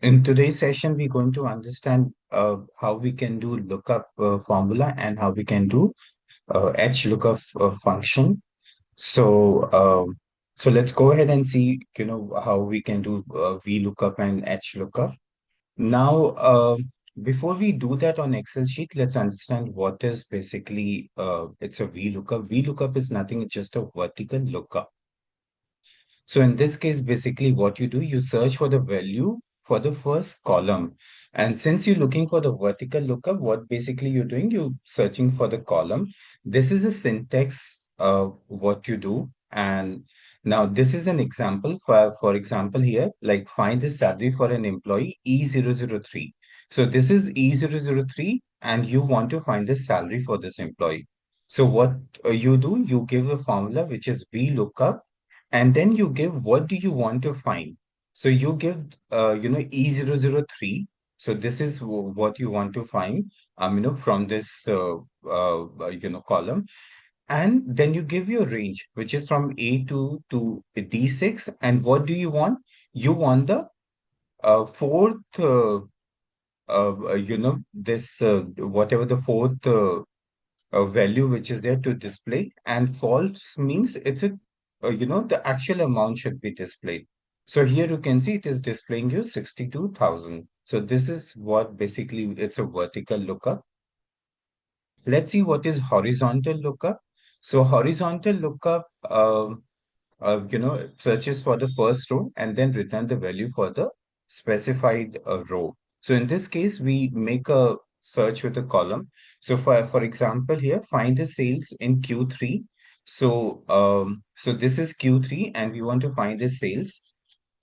In today's session, we're going to understand how we can do lookup formula and how we can do HLOOKUP function. So, so let's go ahead and see, how we can do VLOOKUP and HLOOKUP. Now, before we do that on Excel sheet, let's understand what is basically it's a VLOOKUP. VLOOKUP is nothing, it's just a vertical lookup. So in this case, basically what you do, you search for the value for the first column. And since you're looking for the vertical lookup, what basically you're doing, you're searching for the column. This is a syntax of what you do. And now this is an example for example here, like find the salary for an employee E003. So this is E003 and you want to find the salary for this employee. So what you do, you give a formula which is VLOOKUP and then you give what do you want to find. So you give E003. So this is what you want to find from this column, and then you give your range which is from A2 to D6. And what do you want? You want the fourth this whatever the fourth value which is there to display, and false means it's a the actual amount should be displayed. So here you can see it is displaying you 62,000. So this is what basically it's a vertical lookup. Let's see what is horizontal lookup. So horizontal lookup searches for the first row and then return the value for the specified row. So in this case, we make a search with a column. So for example, here, find the sales in Q3. So this is Q3 and we want to find the sales.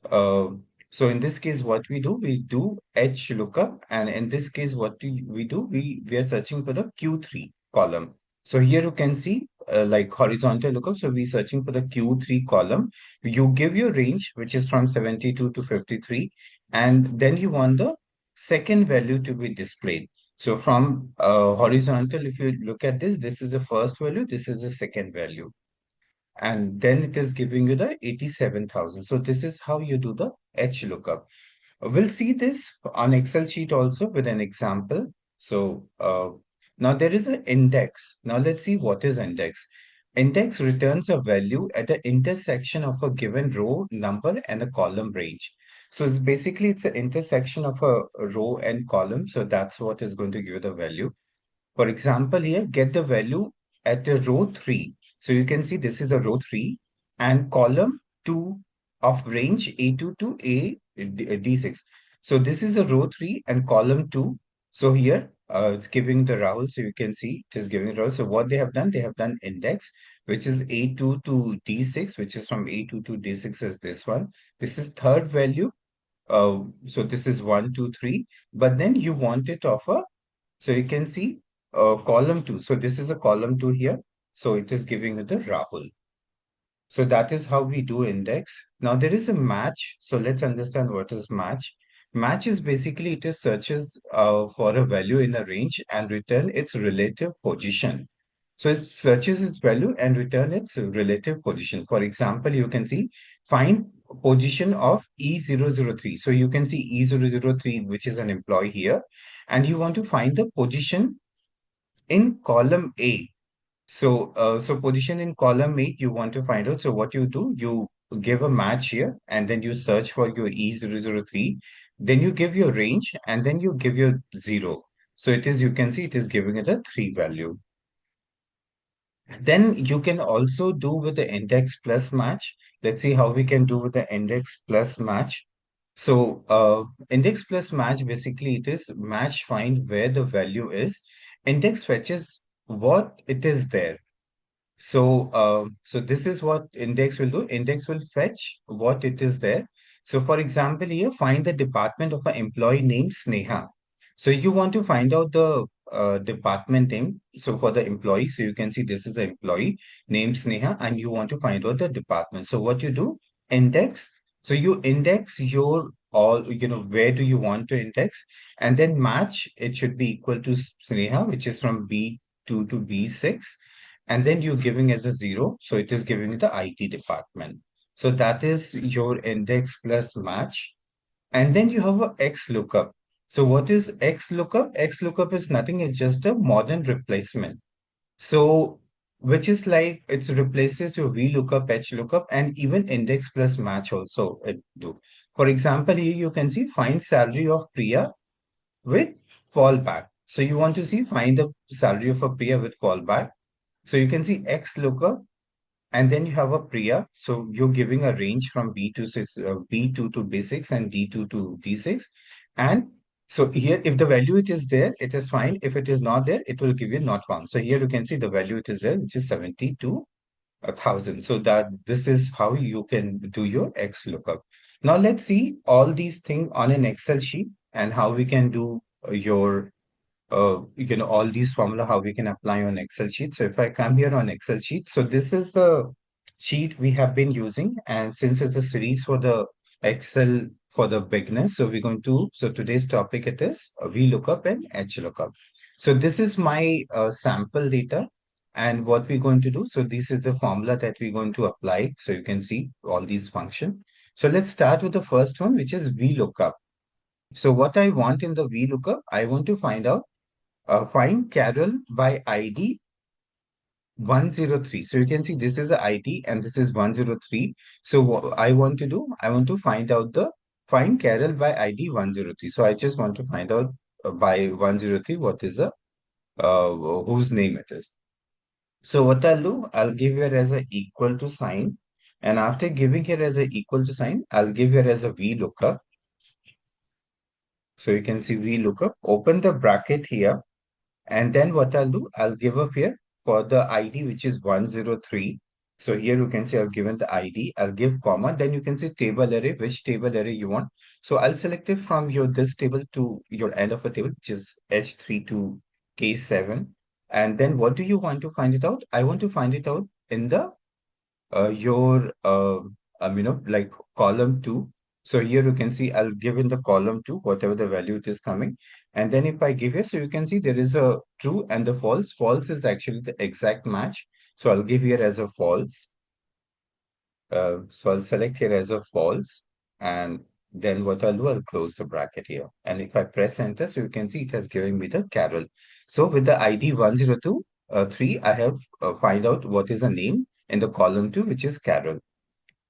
Uh, so in this case, what we do H lookup, and in this case, what do we do? We are searching for the Q3 column. So here you can see like horizontal lookup. So we're searching for the Q3 column. You give your range, which is from 72 to 53, and then you want the second value to be displayed. So from horizontal, if you look at this, this is the first value, this is the second value, and then it is giving you the 87,000. So this is how you do the H lookup. We'll see this on Excel sheet also with an example. So now there is an index. Now let's see what is index. Index returns a value at the intersection of a given row number and a column range. So it's basically it's an intersection of a row and column. So that's what is going to give you the value. For example, here, get the value at a row 3. So you can see this is a row 3 and column 2 of range A2 to D6. So this is a row 3 and column 2. So here it's giving the Rahul. So you can see it is giving Rahul. So what they have done index, which is A2 to D6, which is from A2 to D6 is this one. This is third value. So this is 1, 2, 3. But then you want it of a, so you can see column 2. So this is a column 2 here. So it is giving you the Rahul. So that is how we do index. Now there is a match. So let's understand what is match. Match is basically it is searches for a value in a range and return its relative position. So it searches its value and return its relative position. For example, you can see find position of E003. So you can see E003, which is an employee here, and you want to find the position in column A. So position in column 8, you want to find out. So what you do, you give a match here, and then you search for your E003. Then you give your range, and then you give your 0. So it is, you can see it is giving it a 3 value. Then you can also do with the index plus match. Let's see how we can do with the index plus match. So index plus match, basically it is match find where the value is. Index fetches what it is there. So this is what index will do. Index will fetch what it is there. So for example, here, find the department of an employee named Sneha. So you want to find out the department name. So for the employee, so you can see this is an employee named Sneha, and you want to find out the department. So what you do, index. So you index your all, where do you want to index, and then match. It should be equal to Sneha, which is from B2 to B6, and then you're giving as a 0. So it is giving the IT department. So that is your index plus match. And then you have a X lookup. So what is X lookup? X lookup is nothing, it's just a modern replacement. So which is like it replaces your VLOOKUP, HLOOKUP, and even index plus match also it do. For example, here you can see find salary of Priya with fallback. So you want to see find the salary of a Priya with fallback. So you can see X lookup, and then you have a Priya. So you're giving a range from B2 to B6 and D2 to D6. And so here, if the value it is there, it is fine. If it is not there, it will give you not found. So here you can see the value it is there, which is 72,000. So that this is how you can do your X lookup. Now let's see all these things on an Excel sheet and how we can do your all these formula, how we can apply on Excel sheet. So if I come here on Excel sheet, so this is the sheet we have been using. And since it's a series for the Excel for the beginners, so we're going to, so today's topic it is VLOOKUP and HLOOKUP. So this is my sample data. And what we're going to do, so this is the formula that we're going to apply. So you can see all these functions. So let's start with the first one, which is VLOOKUP. So what I want in the VLOOKUP, I want to find out find Carol by ID 103. So you can see this is a ID and this is 103. So what I want to do, I want to find out the find Carol by ID 103. So I just want to find out by 103 what is a whose name it is. So what I'll do, I'll give here as a equal to sign. And after giving here as a equal to sign, I'll give here as a VLOOKUP. So you can see VLOOKUP, open the bracket here. And then what I'll do, I'll give up here for the ID, which is 103. So here you can see I've given the ID, I'll give comma, then you can see table array, which table array you want. So I'll select it from your this table to your end of a table, which is H3 to K7. And then what do you want to find it out? I want to find it out in the your like column 2. So here you can see I'll give in the column 2 whatever the value it is coming, and then if I give here, so you can see there is a true and the false. False is actually the exact match, so I'll give here as a false. So I'll select here as a false, and then what I'll do, I'll close the bracket here, and if I press enter, so you can see it has given me the Carol. So with the ID 102 3, I have find out what is the name in the column 2, which is Carol.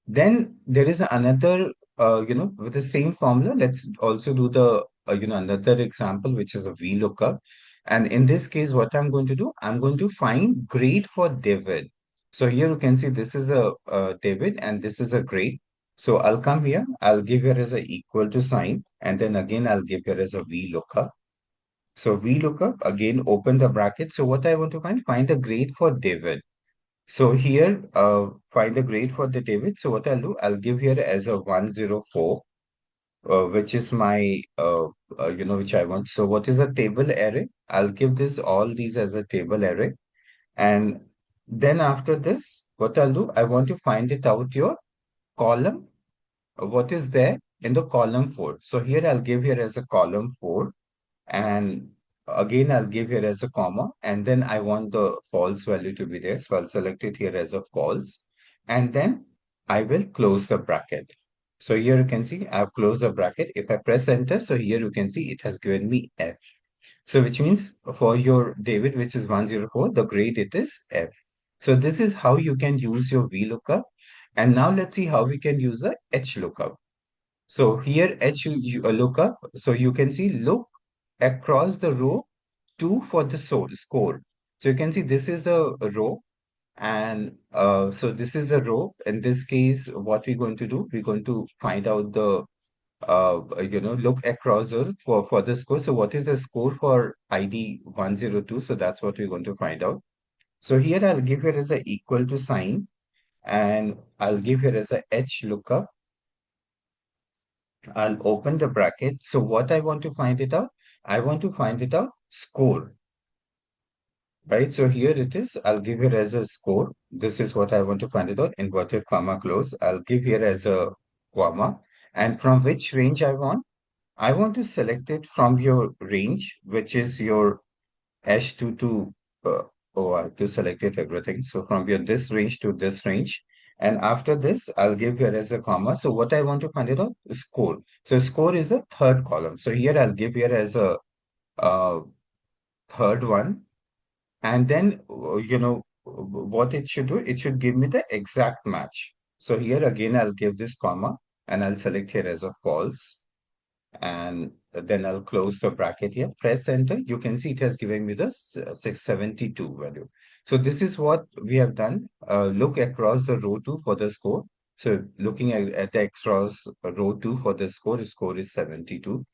Then there is another, with the same formula, let's also do the, another example, which is a VLOOKUP. And in this case, what I'm going to do, I'm going to find grade for David. So here you can see this is a David and this is a grade. So I'll come here, I'll give here as a equal to sign, and then again, I'll give here as a VLOOKUP. So VLOOKUP, again, open the bracket. So what I want to find the grade for David. So here, find the grade for the David. So what I'll do, I'll give here as a 104, which is my, which I want. So what is the table array? I'll give this all these as a table array. And then after this, what I'll do, I want to find it out your column. What is there in the column 4? So here I'll give here as a column 4. And again, I'll give here as a comma, and then I want the false value to be there. So I'll select it here as a false, and then I will close the bracket. So here you can see I've closed the bracket. If I press enter, so here you can see it has given me F. So which means for your David, which is 104, the grade it is F. So this is how you can use your VLOOKUP. And now let's see how we can use a HLOOKUP. So here lookup, so you can see look across the row 2 for the score. So you can see this is a row, and so this is a row. In this case, what we're going to do, we're going to find out the look across for the score. So what is the score for ID 102? So that's what we're going to find out. So here I'll give it as a equal to sign, and I'll give it as a H lookup. I'll open the bracket. So what I want to find it out, I want to find it out score, right? So here it is. I'll give it as a score. This is what I want to find it out. Inverted comma close. I'll give here as a comma. And from which range I want? I want to select it from your range, which is your H2 to, oh, I have to select it everything. So from your this range to this range. And after this, I'll give here as a comma. So what I want to find it out is score. So score is the third column. So here I'll give here as a uh, third one. And then, what it should do, it should give me the exact match. So here again, I'll give this comma and I'll select here as a false. And then I'll close the bracket here, press enter. You can see it has given me the 672 value. So this is what we have done. Look across the row 2 for the score. So looking at the across row 2 for the score is 72.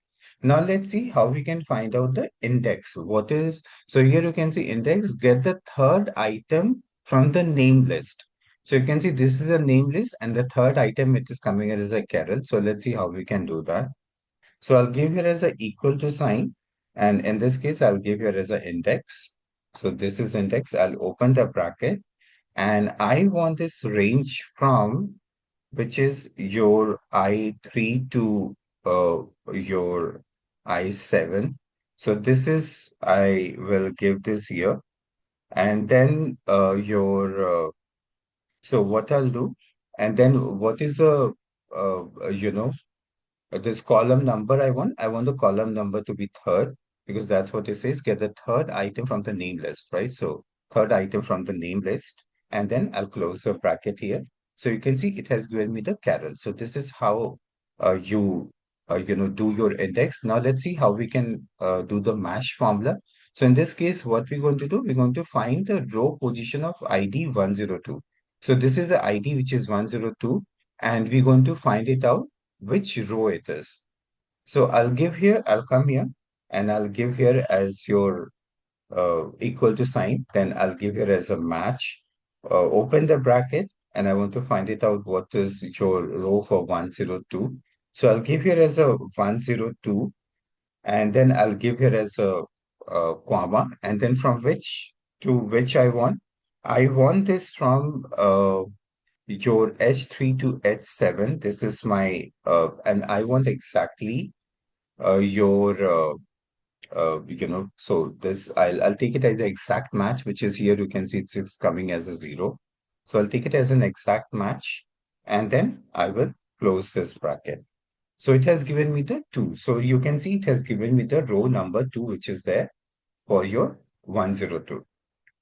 Now let's see how we can find out the index. So here you can see index, get the third item from the name list. So you can see this is a name list and the third item it is coming as a Carol. So let's see how we can do that. So I'll give here as a equal to sign. And in this case, I'll give here as an index. So this is index. I'll open the bracket and I want this range from which is your I3 to your I7. So this is, I will give this here. And then so what I'll do, and then what is the, this column number I want the column number to be third because that's what it says. Get the third item from the name list, right? So third item from the name list, and then I'll close the bracket here. So you can see it has given me the Carol. So this is how you do your index. Now let's see how we can do the match formula. So in this case, what we're going to do, we're going to find the row position of ID 102. So this is the ID which is 102, and we're going to find it out which row it is. So I'll come here and I'll give here as your equal to sign. Then I'll give here as a match. Open the bracket and I want to find it out what is your row for 102. So I'll give here as a 102 and then I'll give here as a, comma and then from which to which I want. I want this from your H3 to H7. This is my, and I want exactly your, so this, I'll take it as the exact match, which is here. You can see it's coming as a 0. So I'll take it as an exact match, and then I will close this bracket. So it has given me the 2. So you can see it has given me the row number 2, which is there for your 102.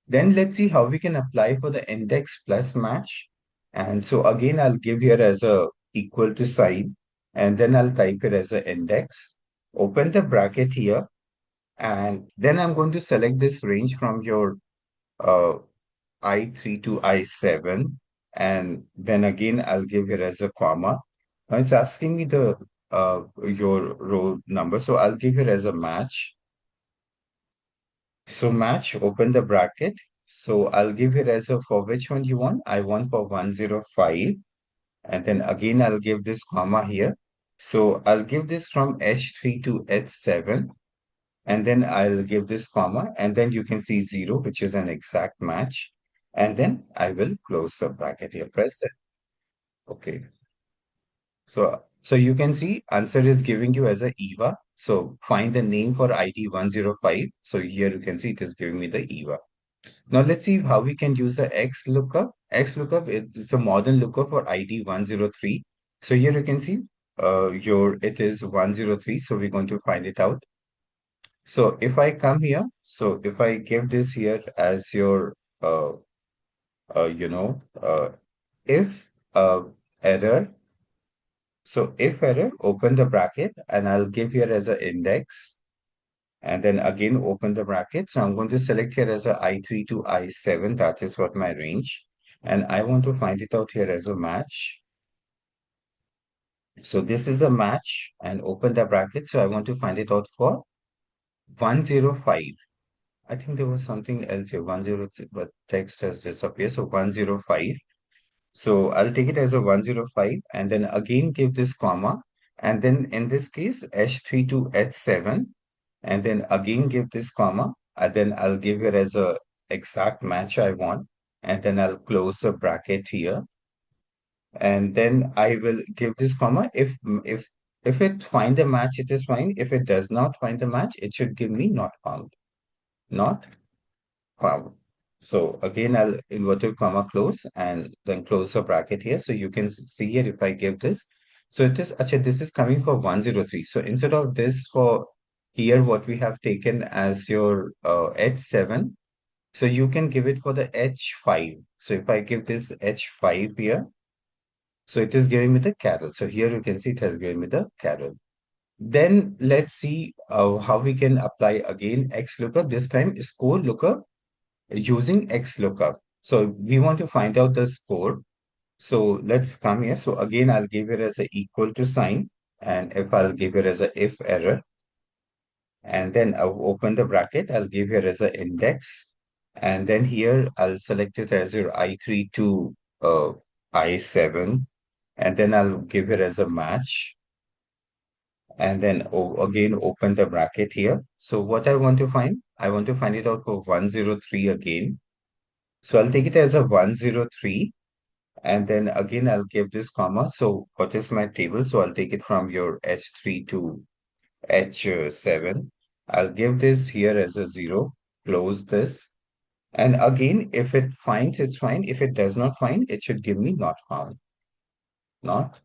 Then let's see how we can apply for the index plus match. And so again, I'll give here as a equal to sign, and then I'll type it as an index. Open the bracket here, and then I'm going to select this range from your uh, I3 to I7. And then again, I'll give it as a comma. Now it's asking me the your row number. So I'll give it as a match. So match, open the bracket. So I'll give it as a for which one you want. I want for 105. And then again, I'll give this comma here. So I'll give this from H3 to H7. And then I'll give this comma. And then you can see 0, which is an exact match. And then I will close the bracket here. Press it. Okay. So you can see answer is giving you as a EVA. So find the name for ID 105. So here you can see it is giving me the EVA. Now let's see how we can use the XLOOKUP. XLOOKUP is a modern lookup for ID 103. So here you can see it is 103. So we're going to find it out. So if I come here, so if I give this here as your uh, uh, you know uh, if error. So if error, open the bracket and I'll give here as an index. And then again, open the bracket. So I'm going to select here as a I3 to I7. That is what my range. And I want to find it out here as a match. So this is a match and open the bracket. So I want to find it out for 105. I think there was something else here, 106, but text has disappeared. So 105. So I'll take it as a 105 and then again give this comma. And then in this case, H3 to H7. And then again give this comma. And then I'll give it as a exact match I want. And then I'll close the bracket here. And then I will give this comma. If it find a match, it is fine. If it does not find a match, it should give me not found. Not found. So again, I'll inverted comma close and then close the bracket here. So you can see here if I give this. So it is, actually, this is coming for 103. So instead of this for here, what we have taken as your H7, so you can give it for the H5. So if I give this H5 here, so it is giving me the carrel. So here you can see it has given me the carrel. Then let's see how we can apply again XLOOKUP, this time score lookup using XLOOKUP. So we want to find out the score. So let's come here. So again, I'll give it as a equal to sign. And if I'll give it as a if error, and then I'll open the bracket, I'll give here as a index. And then here I'll select it as your I3 to I7. And then I'll give it as a match. And then again open the bracket here. So what I want to find, I want to find it out for 103 again. So I'll take it as a 103, and then again I'll give this comma. So what is my table? So I'll take it from your H3 to H7. I'll give this here as a 0, close this. And again, if it finds, it's fine. If it does not find, it should give me not found. Not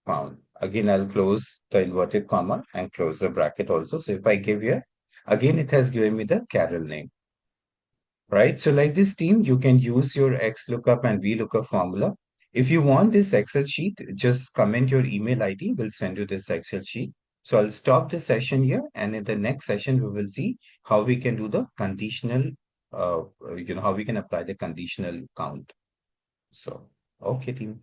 found. Again, I'll close the inverted comma and close the bracket also. So if I give here, again, it has given me the Carol name, right? So like this team, you can use your XLOOKUP and VLOOKUP formula. If you want this Excel sheet, just comment your email ID. We'll send you this Excel sheet. So I'll stop this session here. And in the next session, we will see how we can do the conditional, how we can apply the conditional count. So, okay, team.